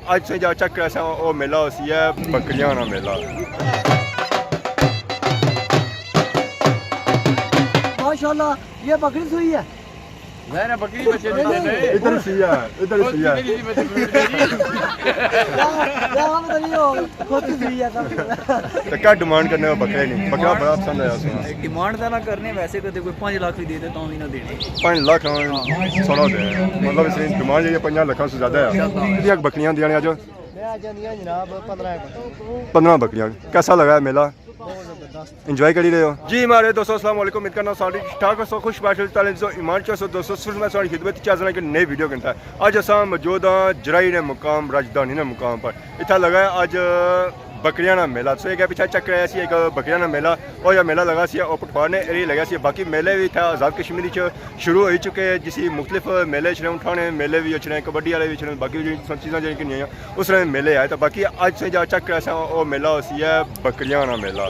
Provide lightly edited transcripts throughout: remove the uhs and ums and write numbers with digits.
आज से जा चेक कर वो मेला उसी है बकरियां ना मेला। माशाल्लाह ये बकरी सुई है। नहीं बकरी बच्चे नहीं इधर सिया इधर सिया तो क्या डिमांड करने को बकरे नहीं बकरा बड़ा पसंद आया उसमें डिमांड तो ना करने वैसे कदे कोई 5 लाख भी दे दे तो भी ना देने 5 लाख सोना दे मतलब इसकी डिमांड ये 50 लाख से ज्यादा है। कितनी बकरियां दिया आज? जनाब 15 बकरियां। कैसा लगा मेला? एंजॉय कर ही रहे हो जी हमारे दोस्तों अस्सलाम वालेकुम। उम्मीद करना सारी ठाक हो खुश बैठे ताले जो ईमान चो दोस्तों सिर्फ मैं सारी खिदमत चाहता कि नई वीडियो करता है। आज असा मौजूद हाँ जराई ने मुकाम राजधानी ने मुकाम पर इतना लगा है आज बकरियां ना मेला। सो एक पीछे चेक कराया सी एक बकरियां ना मेला और यह मेला लगा सी ओ पटवार ने एरिया लगा सी। बाकी मेले भी था आज़ाद कश्मीरी शुरू हो चुके हैं जिसी मुख्तलिफ मेले छड़े उठाने मेले भी अच्छे कबड्डी वाले भी छड़े बाकी चीज़ा जी कि नहीं उस तरह मेले आए तो बाकी आज से जा चेक कराया वो मेला उसी है बकरियां ना मेला।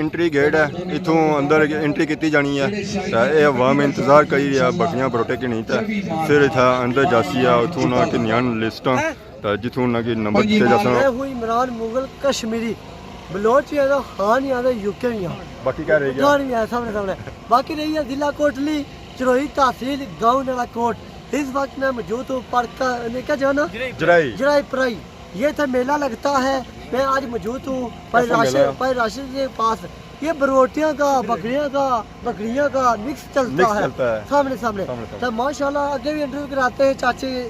एंट्री गेट है इतों अंदर एंट्री की जानी है तो यह अवाम इंतजार करी रहा बकरियां बरोटे की नहीं था फिर इतना अंदर जासी है उतों ना कि नियान लिस्ट तो जितों ना कि नंबर दिए जा इमरान मुगल कश्मीरी बलोच भी है हाँ नहीं आता यूके भी है बाकी क्या रही हाँ नहीं है सामने सामने बाकी रही है जिला कोटली चरोही तहसील गाँव वाला कोट। इस वक्त मैं मौजूद हूँ पार्क क्या जो है ना जराई जराई पराई ये था मेला लगता है। मैं आज मौजूद हूँ भाई राशिद के पास। ये बरोटियां का बकरियां का मिक्स चलता है सामने सामने तो माशाल्लाह आगे भी इंटरव्यू कराते हैं चाचे के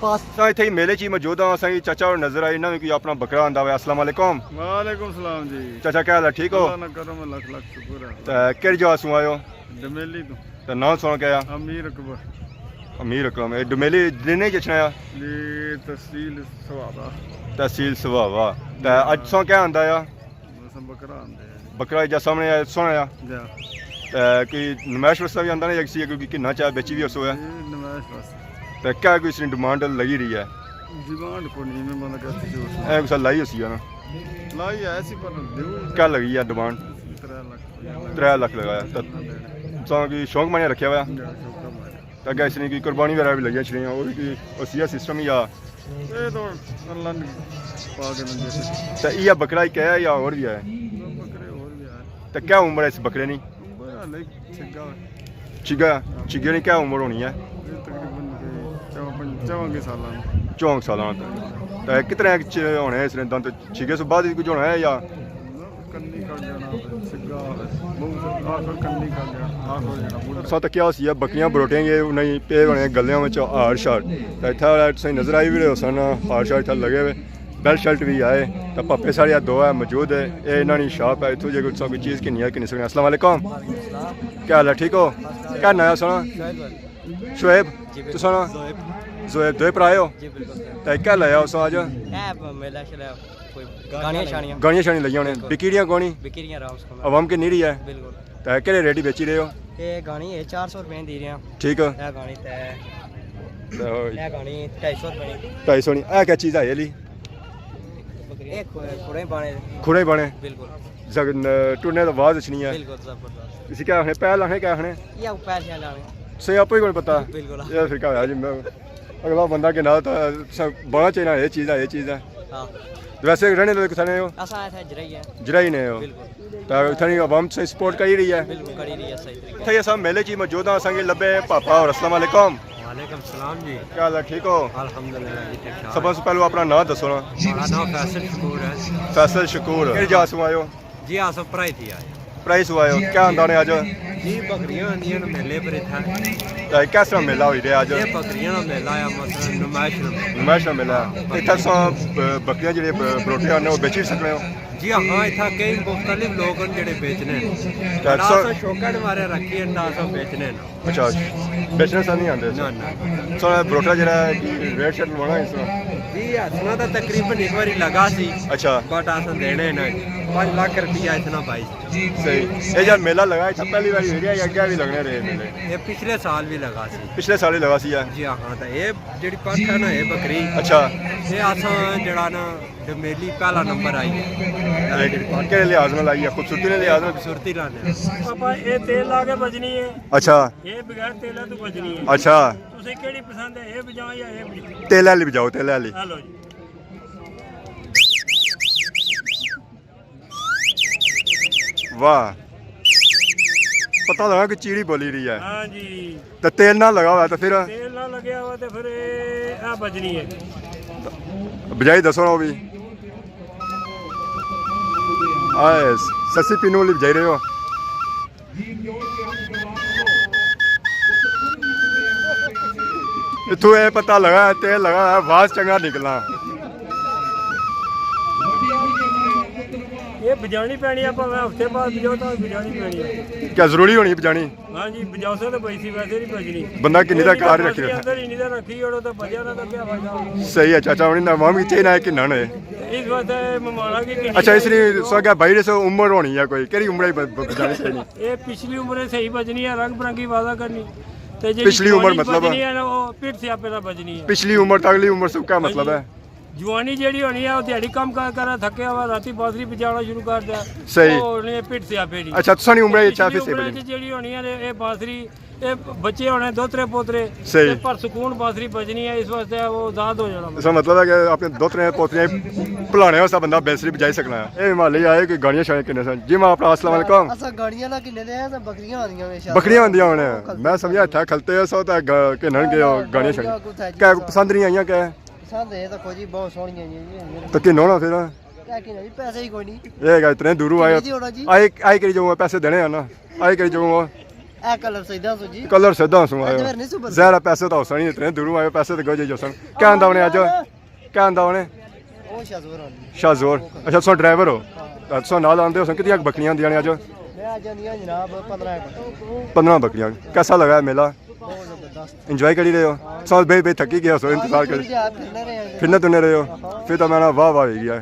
पास। इतने मेले ची मौजूद हाँ असा चाचा और नजर आई ना कि अपना बकरा आंदा हुआ। अस्सलाम वालेकुम। वालेकुम सलाम जी। चाचा क्या हाल है ठीक हो? लख लख शुक्र है। केड़ी जगह सु आयो? डमेली तो नाम सुन के आया? अमीर अकबर। अमीर अकबर डमेली जिले जचना आ तहसील सवाबा। तहसील सवाबा तो अज सो क्या आंदा आ? बकरा आंदे बकरा जा सामने सोना कि नमैश वास्ता भी आंदा ना क्योंकि किन्ना चाह बेची भी उसो है नमैश वास्ते तो क्या कोई इसकी डिमांड लगी रही है? डिमांड को नहीं मैं मतलब कहती कुछ लाई उसी है ना लाई ऐसी पर क्या लगी है डिमांड? 3 लाख लगाया तो कि शौक मानिया रखा हुआ तो अगर इसने की कुर्बानी वगैरह भी लगी छड़ियाँ वो भी उसी सिस्टम ही आ तो यह बकरा ही क्या है या और भी है? तो क्या उम्र है इस बकरे की? चिगा की क्या उम्र होनी है? 4 साल तो कितने होने हैं इसने दंत? छिगे से बाद कुछ होना है या तो क्या सी बकरियां बरोटेंगे नहीं पे बने गलियों में हार शार तो इतना नजर आई भी सन हार शार इतना लगे हुए बेल्ट शर्ट भी आए तो पापे साढ़े 2 है मौजूद है ये इन्होंने शॉप है इतों जो कोई चीज़ किन्नी है कि सकते। अस्सलाम वालेकुम क्या हाल है ठीक हो? क्या नाम सुना? शुएब तो सुना जोएब 2 भरा हो तो क्या लाया उस आज? गानियां शानी लगी होने बिकरियां कौनी अवाम के नीरी है तो केड़े रेट बेची रहे हो? ये गानी है 400 रुपए दी रहे हैं ठीक है ये गानी ये गानी 250 रुपए 250 नहीं आ क्या चीज़ है ये खुड़े बने बिल्कुल टूटने तो आवाज अच्छी है बिल्कुल इसी क्या है पैर लाने क्या है ये पैर लाने सही आपको ही कोई पता बिल्कुल ये फिर क्या है जी अगला बंदा के ना तो बड़ा चाहिए ये चीज़ है हां वैसे रहने तो किथाने हो? असा है जराई ने हो तो इथनी अवाम से सपोर्ट कर रही है बिल्कुल कर रही है सही तरीके थे सब मेले ची मौजूद हां संगे लबे पापा और अस्सलाम वालेकुम। वालेकुम सलाम जी। क्या हाल है ठीक हो? अल्हम्दुलिल्लाह जी ठीक ठाक। सबसे पहले अपना नाम दसो ना। मेरा नाम फैसल शकूर है। फैसल शकूर किस जगह से आयो? जी आ सब प्राइस थी आए प्राइस हुआ है क्या आंदा ने आज? जी बकरियां आंदियां ने मेले पर था तो कैसा मेला हुई रे आज? ये बकरियां दा मेला है मतलब नुमाइश का मेला इतना सा बकरियां जेडे बरोटियां ने वो बेची सकते हो? जी हाँ इतना कई मुख्तलिफ लोग जेडे बेचने शौकत मारे रखी है 900 बेचने अच्छा बेचने से नहीं आते ना सो बरोटा जरा रेट शेट लवाना इस जी हसना तो तकरीबन एक बारी लगा सी अच्छा बट अस देने ना 5 लाख रुपया इतना भाई। सही। ये जब मेला लगा है पहली बार एरिया या क्या भी लगने रहे मेले? ये पिछले साल भी लगा सी। पिछले साल ही लगा सी है जी हाँ। तो ये जेडी पठ है ना ये बकरी। अच्छा। ये असां जड़ा ना डमेली पहला नंबर आई है। के लिहाज में लाई है, खूबसूरती ने लिहाज में खूबसूरती लाने। पापा ये तेल ला के बजनी है। अच्छा। ये बगैर तेल तो बजनी है। अच्छा। तुझे केड़ी पसंद है, ये बजाओ या ये बजाओ? तेल वाली बजाओ, तेल वाली। हेलो जी। वाह, पता लगा कि चीड़ी बोली रही है। हाँ जी। तो तेल ना लगा हुआ तो फिर तेल ना लगे हुआ तो फिर आ बजनी है। बजाई दसो ना भी। आए सस्सी पीनू वाली बजाई रहे हो। इथों ये पता लगा है तेल लगा है, आवाज चंगा निकलना। ये बजानी पैनी है, भावें हफ्ते बाद बजाओ तो बजानी पैनी है। क्या जरूरी होनी बजानी? हाँ जी, बजाओ से तो बजी वैसे नहीं बजनी। बंदा किन्नी दा कार रखी अंदर ही नहीं दा रखी और तो बजा ना तो क्या फायदा। सही है चाचा, उन्हें ना मामी चाहिए ना कि ना ने। इस वास्ते मेहमाना की अच्छा, इसलिए सो क्या भाई से उम्र होनी है कोई केरी उम्र ही बजानी चाहिए? ये पिछली उम्र सही बजनी है, रंग बिरंगी वादा करनी। पिछली उम्र मतलब बजनी है ना वो पिट से आपे बजनी है। पिछली उम्र तो अगली उम्र से क्या मतलब है? जवानी जेड़ी होनी है वो दिहाड़ी कम कर थके हुआ राती बांसुरी बजाना शुरू कर दिया। सही। वो पिट से आपे नहीं। अच्छा, तुसानी उम्र अच्छा फिर से बजनी जेड़ी होनी है ये बांसुरी ये बच्चे होने दोतरे पोतरे सही पर सुकून बांसुरी बजनी है, इस वास्ते वो आजाद हो जाना। इसका मतलब है कि अपने दोतरे पोतरे भुलाने वास्ते बंदा बांसुरी बजाई सकना है। ए माली आए कि गाड़ियां शायद किन्ने सन जी। मां अपना अस्सलाम वालेकुम। असा गाड़ियां ना किन्ने दे हैं बकरियां आंदियां में। बकरियां आंदियां होने मैं समझा था खलते हो सो ता किन्नन के गाड़ियां शायद क्या पसंद नहीं आईयां क्या? पसंद है तो कोई जी बहुत सोहणियां जी। तो किन्नो ना फिर क्या कि नहीं पैसे ही कोई नहीं। ये गा इतने दूरों आए आई आई करी जाऊंगा पैसे देने हैं ना आई करी जाऊंगा। ए कलर सीधा सो जी। कलर सीधा सो आयो ज़रा पैसे तो होसनी इतने दूरों आए पैसे तो गजे जोसन क्या आंदा होने आज क्या आंदा होने? ओ शाजोर आंदी। शाजोर। अच्छा, तुम ड्राइवर हो तो तुम नाल आंदे हो कितनी बकरियां आंदियां ने आज? मैं आ जांदियां जनाब 15 बकरियां। कैसा लगा है मेला? बहुत जबरदस्त। एंजॉय करी रहे हो? साल बे बे थकी गया सो इंतजार कर फिरने तुने रहे हो फिर तो मैंने वाह वाह गया।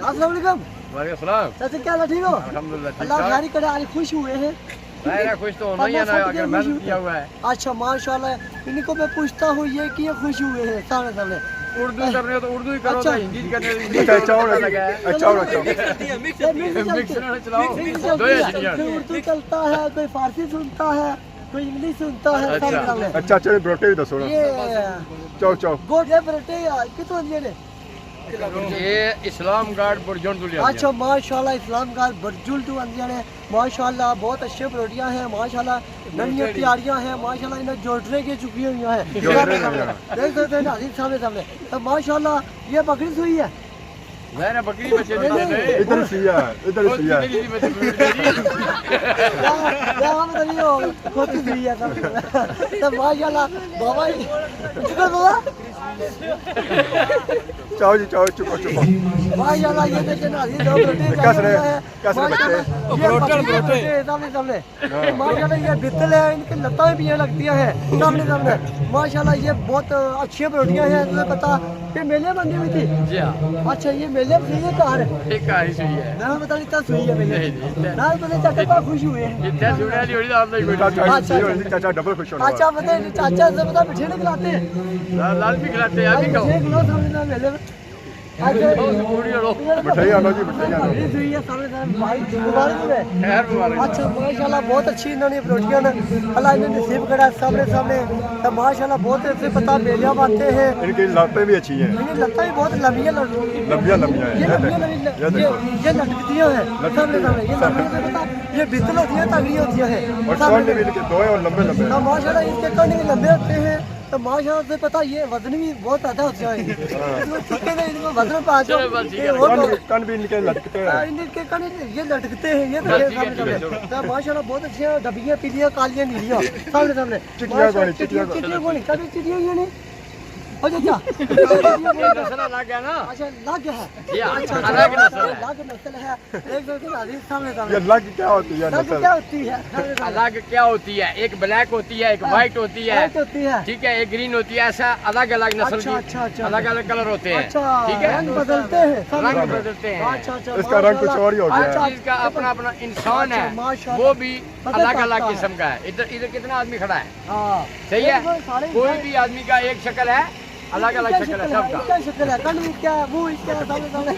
अस्सलाम वालेकुम। वालेकुम सलाम। चाचा क्या हाल ठीक हो? अल्हम्दुलिल्लाह। अल्लाह खैर करे, आज खुश हुए हैं। मैं खुश तो होना ही है ना, अगर मेहनत किया हुआ है। अच्छा माशाल्लाह, इनको मैं पूछता हूँ ये कि ये खुश हुए हैं सामने सामने। उर्दू करने हो तो उर्दू ही करो, अच्छा। तो हिंदी करने हो हिंदी। अच्छा अच्छा अच्छा उर्दू चलता है, कोई फारसी सुनता है, कोई इंग्लिश सुनता है। अच्छा अच्छा ब्रोटे भी दसो ना। ये चाओ चाओ गोटे बरटे कितों दिए ने? ये इस्लाम गार्ड बुरजुन दुलिया। अच्छा माशाल्लाह, इस्लाम का बरजुल टू अंदिया ने माशाल्लाह, बहुत अच्छे रोटियां हैं माशाल्लाह, नन्ही प्यारियां हैं माशाल्लाह, इन्हें जोड़ने की चुकी हुई हैं। देख सकते हैं नाज़रीन सामने सामने। तो माशाल्लाह ये बकरी सुई है। मैंने बकरी बच्चे नहीं दे। इधर सिया इधर सिया क्या हम तो नहीं हो कोई सुई है तो माशाल्लाह बाबा जी चुका बाबा। चाओ जी चाओ चुपो चुपो। माशाल्लाह ये देखें ना, ये दो बरोटे कैसे बच्चे बरोटे सामने सामने। माशाल्लाह ये बितल है, इनकी लत्तें भी ये लगती हैं सामने सामने। माशाल्लाह ये बहुत अच्छी बरोटियां हैं। तुम्हें पता ये मेले बनी हुई थी? जी हां। अच्छा ये मेले में ये कहाँ है? एक का ही सुई है। मैं बता इतना सुई है मेले ना तो चाचा का खुश हुए हैं। जितना जुड़ा नहीं होड़ी आप नहीं कोई चाचा डबल खुश होना। अच्छा बताइए चाचा से बता मिठे नहीं खिलाते हैं? लाल भी खिलाते हैं अभी कहो। एक लो सामने ना मेले में मिठाई आना जी मिठाई आना। अच्छा माशाल्लाह बहुत अच्छी इन्होंने रोटियां अल्लाह इन्हें नसीब करा सामने सामने। तो माशाल्लाह बहुत ऐसे पता मेलियां बनते हैं। इनकी लातें भी अच्छी हैं। इनकी लत्तें भी बहुत लंबियां लंबियां ये लटकतियां हैं सामने सामने। ये लंबी से पता ये बितल होती है, तगड़ी होती है और कान भी इनके दो हैं और लंबे लंबे। तो माशाल्लाह इनके कान भी लंबे होते हैं। तो माशाल्लाह से पता ये वजन भी बहुत ज्यादा होती है। इनको वजन पाँचों कान भी इनके लटकते हैं। इनके कान ये लटकते हैं। ये तो माशाल्लाह बहुत अच्छे हैं। डबियाँ पीलियाँ कालियाँ नीलियाँ सामने सामने। चिटिया कभी चिटिया ये नहीं हो जा नस्ल अलग है ना। अच्छा लग है ये अच्छा अलग नस्ल है। लग नस्ल है एक दो दिन आदि सामने ये सामने लग क्या होती है लग नस्ल? क्या होती है सामने सामने अलग क्या होती है, एक ब्लैक होती है, एक व्हाइट होती है, व्हाइट होती है ठीक है, एक ग्रीन होती है। ऐसा अलग अलग नस्ल अच्छा, की अच्छा, अच्छा। अलग अलग कलर होते हैं, अच्छा ठीक है, रंग बदलते हैं सामने रंग सामने। बदलते हैं। अच्छा अच्छा इसका रंग कुछ और ही हो गया अच्छा, है। चीज का अपना अपना इंसान अच्छा, है, माशाल्लाह। वो भी बदल अलग सकता अलग है। किस्म का है। इधर इधर कितना आदमी खड़ा है, हाँ सही है। ये सारे कोई भी आदमी का एक शक्ल है, अलग अलग शक्ल है सबका। क्या शक्ल है कल क्या है मुंह क्या है सामने सामने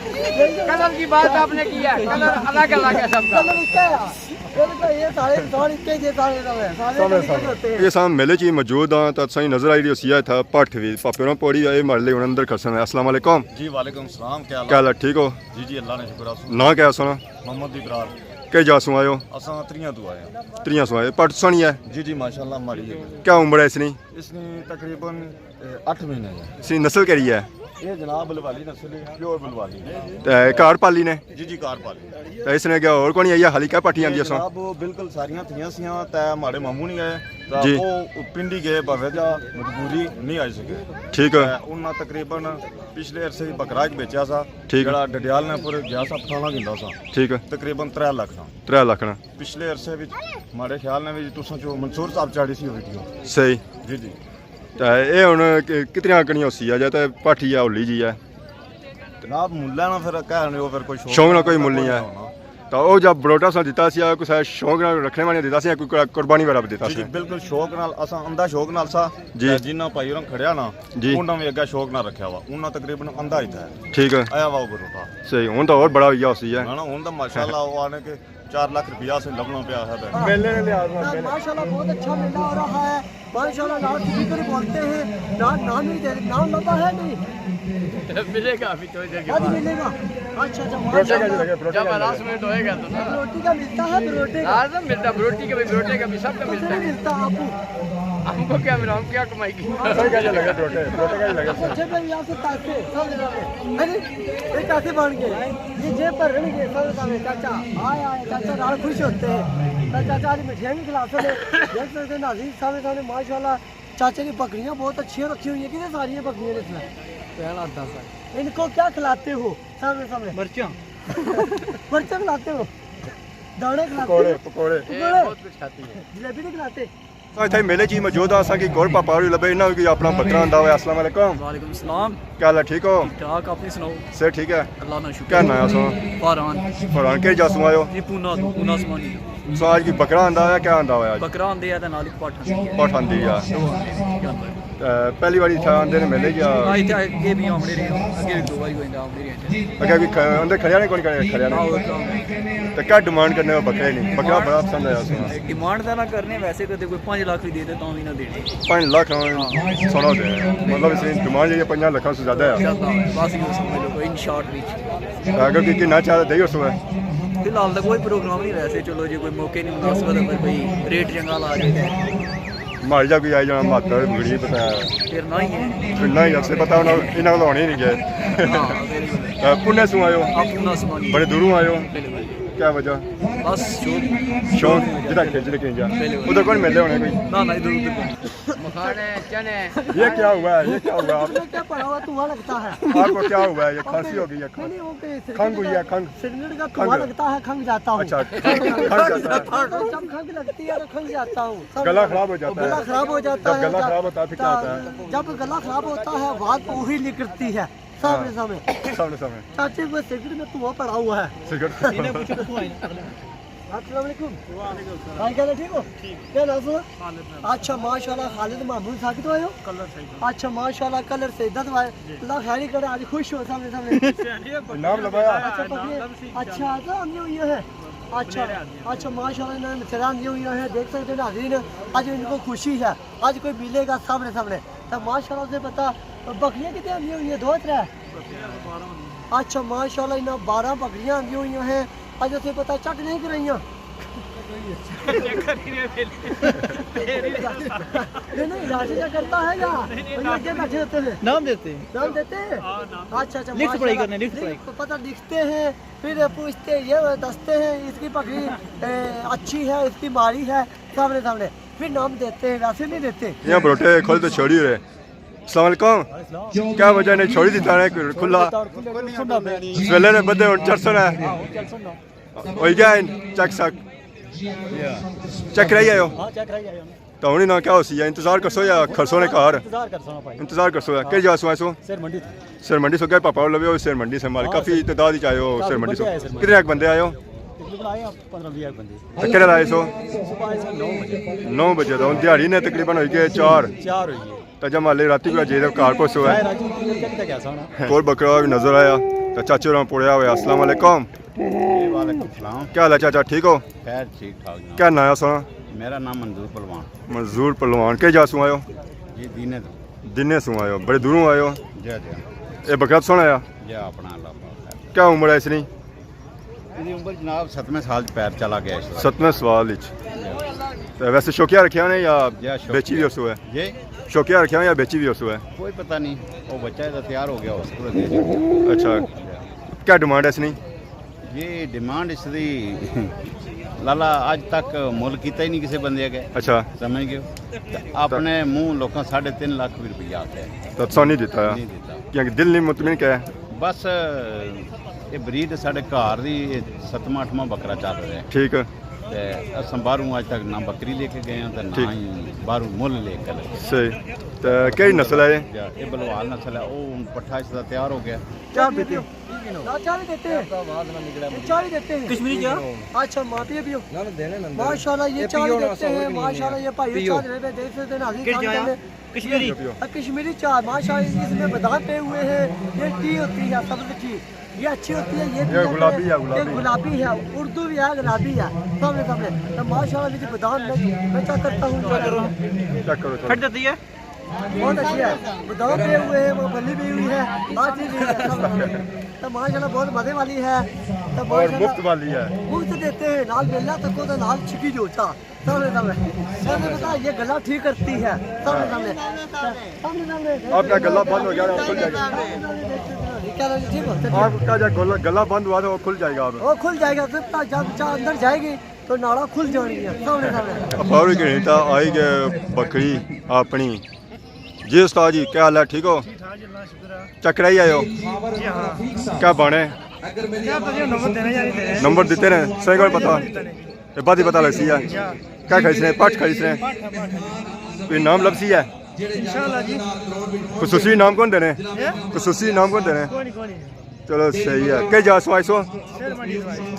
कलर की बात आपने की है, कलर अलग अलग है सबका। कलर क्या है ये सारे इंसान इतने जे सारे सामने सारे होते हैं ये साम मेले ची मौजूद हाँ तो सही नजर आई रही सिया था पठ भी पापे ना पड़ी ये मार ले अंदर कर सकते। अस्सलाम वालेकुम जी वालेकुम सलाम। क्या क्या हाल है ठीक हो? जी जी अल्लाह ने शुक्र आप ना क्या सुना मोहम्मद इकरार कई जासू आयो असां त्रियां तो आए हैं। त्रियां सु आए पठ सुनी है जी जी माशाल्लाह हमारी है। क्या उम्र है इसकी? इसने तकरीबन 8 महीने है। इसकी नस्ल करी है ये जनाब बलवाली नस्ल है, प्योर बलवाली। घर पाली ने जी जी कार पाली। तो इसने क्या और कौन आई है हाली क्या पाठी आंदी है जनाब वो बिल्कुल सारियां थियां सियां ते हमारे मामू नहीं गए तो जी। वो पिंडी गए भावे जा मजबूरी नहीं आ सके। ठीक है उन्हें तकरीबन पिछले अरसे बकरा बेचा सा ठीक है। जड़ा डडियाल ने पूरे गया सा पठाना गिंदा सा ठीक है तकरीबन 3 लाख ना 3 लाख ना पिछले अरसे विच हमारे ख्याल ने भी तुसां जो मंसूर साहब चाड़ी सी वीडियो। सही जी जी तो ये हुन कितनी कनियां होसी है या पाठी है होली जी है जनाब मुल्ला ना फिर कह रहे हो फिर कोई शौक ना कोई मुल नहीं है। तो वो जब बरोटा सा दिता सी कुछ शौक ना रखने वाले दिता सी कोई कुर्बानी वाला दिता जी सी जी बिल्कुल शौक नाल असा अंधा शौक नाल सा जी। जिन्ना भाई होर खड़िया ना जी। उन्ना भी अग्गा शौक ना रखा वा उन्ना तकरीबन अंधा ही था ठीक है आया वा बरोटा सही हुन तो और बड़ा हुआ होसी है ना हुन तो माशाल्लाह वो आने के 4 लाख रुपया से लबना पे है। मेले ने लिया माशाल्लाह बहुत अच्छा मेला हो रहा है माशाल्लाह नाम किसी को बोलते हैं नाम नहीं दे नाम लगा है नहीं मिलेगा अभी तो इधर के आज बाद। मिलेगा अच्छा अच्छा प्रोटे का माशाल्लाह लगे प्रोटे जब का लास्ट मिनट होएगा तो ना रोटी का मिलता है रोटी का लाजम मिलता है, रोटी का भी ब्रोटे का भी सबका कुछ मिलता नहीं है। मिलता आपको हमको क्या मिला, हम क्या कमाएगी। सही का लगे प्रोटे का लगे अच्छे पर यहाँ से पैसे सब जगह अरे ये कैसे बन गए ये जेब पर रह गए सब सामने चाचा आए आए चाचा रात खुश होते हैं तो चाचा आज मिठाई भी खिलाते हैं देख सकते हैं नाज़रीन सामने सामने माशाल्लाह चाचा की बकरियाँ बहुत अच्छी रखी हुई है कितनी सारी है बकरियाँ इसमें पहला 10 है इनको क्या खिलाते हो सामने सामने मिर्चा मिर्चा खिलाते हो दाने खिलाते पकोड़े हो पकोड़े ये बहुत कुछ खाती है। जलेबी नहीं खिलाते इतने मेले ची मौजूद आ असा की गोर पापा और लबे ना कि अपना बकरा आंदा हुआ। अस्सलाम वालेकुम वालेकुम सलाम। क्या हाल है ठीक हो? ठाक अपनी सुनाओ। सर ठीक है अल्लाह ना क्या शुक्र। नया सो फरहान फरहान के जासू आयो ये पूना समानी सो आज की बकरा आंदा है क्या आंदा हुआ आज बकरा आंदे है ते नाल एक पाठ आंदी है। पठ आंदी है दो आंदे पहली बारी था आंदे ने मेले या आई ते आगे भी आमने रहे आगे भी 2 बारी होंदा आमने रहे अगर भी अंदर खड़िया नहीं कौन खड़िया आओ नहीं तो क्या डिमांड करने वाला बकरे नहीं बकरा बड़ा पसंद आया सुना डिमांड दा ना करने वैसे कदे कोई 5 लाख भी दे दे तो भी ना देने 5 लाख सोना दे मतलब इसकी डिमांड ये 50 लाख से ज्यादा है ज्यादा बस ये समझ लो इन शॉर्ट विच अगर कि ना चाहता दे उसमें फिलहाल तो कोई प्रोग्राम नहीं वैसे चलो जी कोई मौके नहीं मुनासिबत अगर कोई रेट चंगा ला जाए मार जा कोई आई जाना माता गरीब पता फिर ना ही है। फिर नहीं आपसे पता इन्हें तो होने ही नहीं गए हाँ बिल्कुल पुण्य सु आयो आप पूना समानी बड़े दूरों आयो बिल्कुल क्या वजह बस शौक शौक जिदा खेचने के जा उधर कौन मेले होने कोई ना ना इधर उधर मखाने चने ये क्या हुआ है ये क्या हुआ आपने क्या पढ़ा हुआ तुम्हारा लगता है आपको क्या हुआ है ये खांसी हो गई है नहीं वो कैसे खंग हुई है खंग सिगरेट का धुआं लगता है खंग जाता हूँ अच्छा खंग जाता है जब खंग लगती है तो खंग जाता हूँ गला खराब हो जाता गला है खराब हो जाता जब है गला खराब होता है फिर क्या होता है जब गला खराब होता है बात वही निकलती है सामने सामने सामने सामने चाचे को सिगरेट में धुआं पड़ा हुआ है सिगरेट अस्सलाम वालेकुम भाई क्या ठीक हो क्या नाम है अच्छा माशाल्लाह खालिद मामूद साहब तो आयो कलर सही अच्छा माशाल्लाह कलर से इधर अल्लाह खैरी करे आज खुश हो सामने सामने नाम लगाया अच्छा तो हमने हुई है अच्छा अच्छा माशाल्लाह इन्होंने मिसरान दी हुई है देख सकते हैं नाज़रीन आज इनको खुशी है आज कोई मिलेगा सामने सामने तो माशाल्लाह से पता बकरियां कितनी आंदी हुई है 2-3 अच्छा माशाल्लाह इन्हें 12 बकरियां आंदी हुई हैं आज उसे पता चक नहीं कर रही नहीं राशि क्या करता है या बैठे होते हैं नाम देते हैं अच्छा अच्छा लिख पढ़ाई करने लिख पढ़ाई पता लिखते हैं फिर पूछते ये दसते हैं इसकी बकरी अच्छी है इसकी मारी है सामने सामने फिर नाम देते हैं वैसे नहीं देते यहाँ बरोटे खोल तो छोड़ी रहे अस्सलाम वालेकुम क्या वजह ने छोड़ी दी ताने खुला सवेले ने बदे हुन चरसन है होई गया चेक सक चेक रही आयो तो हुन ना क्या होसी है इंतजार करसो या खरसो ने कार इंतजार करसो या के जा सुआसो सिर मंडी सो गए पापा लवे हो सिर मंडी से माल काफी तादाद च आयो सिर मंडी सो कितने बंदे आयो 15-20 बंदे कितने आए सो 9 बजे तो दिहाड़ी ने तकरीबन होई गए 4 हुई है तो जब माले राती को जे कार पोसो है कोई बकरा भी नजर आया तो चाचू राम पड़िया हुआ अस्सलाम वालेकुम वालेकुम सलाम। क्या हाल है चाचा ठीक हो खैर ठीक ठाक जनाब। क्या नाम है सोना मेरा नाम मंजूर पहलवान मंजूर पहलवान के जासू आयो जी दीने तो दिने सू आयो बड़े दूरों आयो जय जय ये बकरा सोना आया जय अपना अल्लाह पाक। क्या उम्र है इसकी ਇਹਦੀ ਉਮਰ ਜਨਾਬ 7ਵੇਂ ਸਾਲ ਚ ਪੈਰ चला गया इस 7वें सवाल तो वैसे शौकिया रखिया ने या या शौकिया। बेची भी उसो है ये शौकिया रखिया या बेची भी उसो है कोई पता नहीं वो बच्चा इधर तैयार हो गया उसको दे दे। अच्छा क्या डिमांड है इसकी ये डिमांड इसकी लाला आज तक मुल किया ही नहीं किसी बंदे के अच्छा समझ गए अपने मुंह लोगों 3.5 लाख रुपया आते हैं तो अच्छा नहीं देता है नहीं देता क्योंकि दिल नहीं मुतमिन क्या है बस ये ब्रीड साढ़े घर दी 7वां 8वां बकरा चल रहा है ठीक है ते असां बाहरों आज तक ना बकरी लेके गए हैं ते ना ठीक। ही बाहरों मुल लेके गए सही तो कई नस्ल है ये ये बलवाल नस्ल है वो हुन पट्ठा इसदा तैयार हो गया क्या पीते हो चाय देते हैं चाय देते हैं कश्मीरी चाय अच्छा मापिए पियो माशाल्लाह ये चाय देते हैं माशाल्लाह ये भाई चाय दे रहे देख सकते हैं हाजिर कश्मीरी कश्मीरी चाय माशाल्लाह इसमें बादाम पे हुए हैं ये टी होती है सब्ज टी ये अच्छी होती है ये गुलाबी है, ये गुलाबी है उर्दू भी है गुलाबी है सामने सामने तो माशाल्लाह देखिए बादाम मैं क्या करता हूँ चेक करो फट जाती है बहुत अच्छी है बादाम पे हुए हैं वो बल्ली भी हुई है बात भी है तो माशाल्लाह बहुत मजे वाली है तो और मुफ्त वाली है मुफ्त देते हैं लाल बेला तक को तो लाल छिकी जोता सामने सामने बता ये गला ठीक करती है सामने सामने आपका गला बंद हो गया खुल जाएगा आपका जब गला बंद हुआ तो वो खुल जाएगा अब वो खुल जाएगा फिर जब चाय अंदर जाएगी तो नाड़ा खुल जाएगी सामने सामने अफारू की नीता आई गए बकरी अपनी जी उस्ताद जी क्या हाल है ठीक हो चकराई आयो क्या बने नंबर देते रहे सही को पता ये बात ही पता लगती है क्या खरीद रहे पट खरीद रहे कोई नाम लपसी है खसूसी नाम कौन दे रहे खसूसी नाम कौन दे रहे चलो सही है कई जा सो आए सो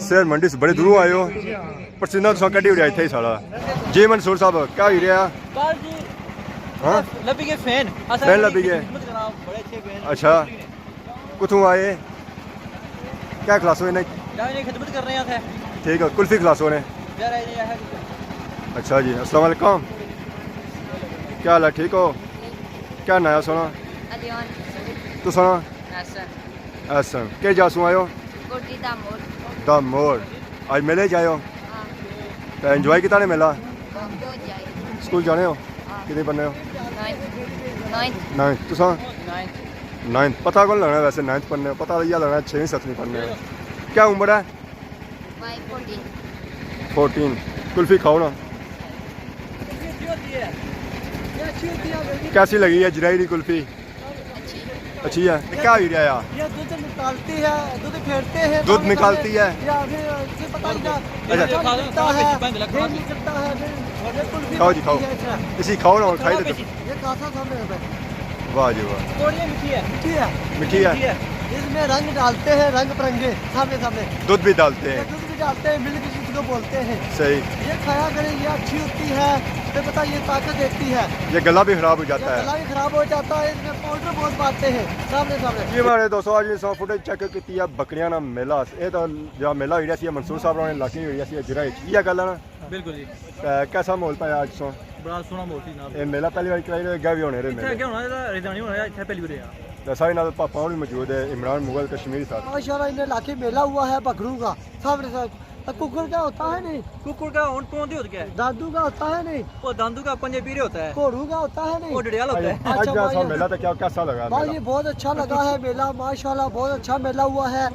शेर मंडी से बड़े दूरों आए हो पसीना तो कटी उड़ाई थे सारा जी मंसूर साहब क्या ही रहा हाँ लबी के फैन फैन लबी के बड़े अच्छे फैन अच्छा कुतों आए क्या क्लास हुए नहीं खिदमत कर रहे हैं ठीक है कुल्फी क्लास हो रहे अच्छा जी अस्सलाम वालेकुम क्या हाल है ठीक हो क्या नया सुना तू सुना ऐसा के जासू आयो दामोर आज मेले जायो तो एंजॉय कितना ने मेला स्कूल जाने हो कितने पढ़ने हो 9th तू सुना 9th पता कौन लगना है वैसे 9th पढ़ने हो पता यह लगना है 6वीं 7वीं पढ़ने हो क्या उम्र है 14 कुल्फी खाओ ना कैसी लगी है जराई कुल्फी अच्छी है क्या हो रहा है ये दूध निकालती है दूध फेरते हैं दूध निकालती है खाओ जी खाओ इसी खाओ ना और खाई तो ये कासा सामने है वाह जी वाह मीठी है मिठी है इसमें रंग डालते हैं रंग बिरंगे सामने सामने दूध भी डालते हैं दूध भी डालते हैं मिल्क जिसको बोलते हैं सही ये खाया करें ये अच्छी होती है तो पता ये ताकत देती है ये गला भी खराब हो जाता है गला भी खराब हो जाता है इसमें पाउडर बहुत पाते हैं सामने सामने जी हमारे दोस्तों आज 100 फुटेज चेक की बकरियां ना मेला ये तो जो मेला हो रहा सी मंसूर साहब ने लाकी हो रही जराई ये गल है ना बिल्कुल जी कैसा माहौल पाया आज सो बड़ा सोना मोटी ना ये मेला पहली बार कराई गए भी होने रे मेले क्या होना है रिजानी होना है इथे पहली बार है सारे नाल पापा भी मौजूद है इमरान मुगल कश्मीरी साहब माशाल्लाह इन्हें लाके मेला हुआ है बकरू का सामने साथ कुकुर का होता है नहीं कुकुर का ऊंट पौंदी होता क्या है दादू का होता है नहीं वो दादू का पंजे पीरे होता है घोड़ू का होता है नहीं वो डडियाल होता है आज जैसा मेला तो क्या कैसा लगा भाई ये बहुत अच्छा लगा है मेला माशाल्लाह बहुत अच्छा मेला हुआ है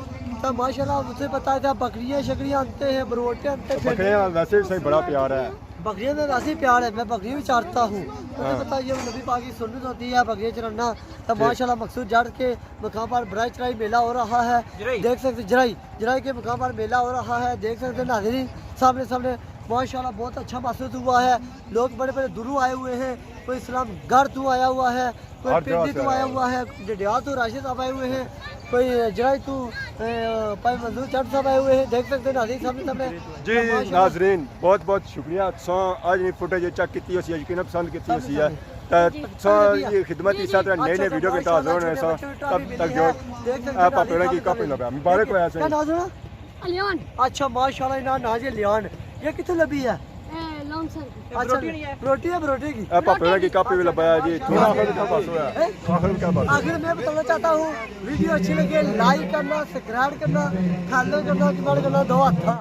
तो माशाल्लाह मुझे बताया था बकरियां शकरियां आते हैं बरोटे आते हैं बकरियां वैसे भी सही बड़ा प्यार है बकरियों में वैसे ही प्यार है, मैं बकरी भी चाटता हूँ। मुझे पता है ये नबी पाक की सुन्नत होती है बकरियाँ चराना। तो माशाल्लाह मकसूद जड़ के मकाम पर बराई चराई मेला हो रहा है, देख सकते जराई के मकाम पर मेला हो रहा है, देख सकते नाज़रीन सामने सामने माशाल्लाह बहुत अच्छा महसूस हुआ है। लोग बड़े बड़े दूरों आए हुए हैं, कोई इस्लाम गढ़ तो आया हुआ है, कोई पिंडी तो आया हुआ है, जडियाल तो राशिद साहब आए हुए हैं, कोई जराई तो भाई मंजूर चट साहब आए हुए हैं, देख सकते हैं नाज़रीन सामने सामने। जी नाजरीन बहुत बहुत शुक्रिया आज ने फुटेज चेक की यकीन पसंद की है ये खिदमत इस तरह नए नए वीडियो के ताज़ा होने तब तक जो आप अपने की काफी लगा मुबारक हो ऐसे लियान अच्छा माशाल्लाह ना नाजे लियान ये कितने लबी है लॉन्ग सर अच्छा रोटी है बरोटी की आप अपने की काफी भी लगाया जी थोड़ा आखिर क्या बात हुआ आखिर क्या बात आखिर मैं बताना चाहता हूँ वीडियो अच्छी लगे लाइक करना सब्सक्राइब करना फॉलो करना कमेंट करना दो हाथ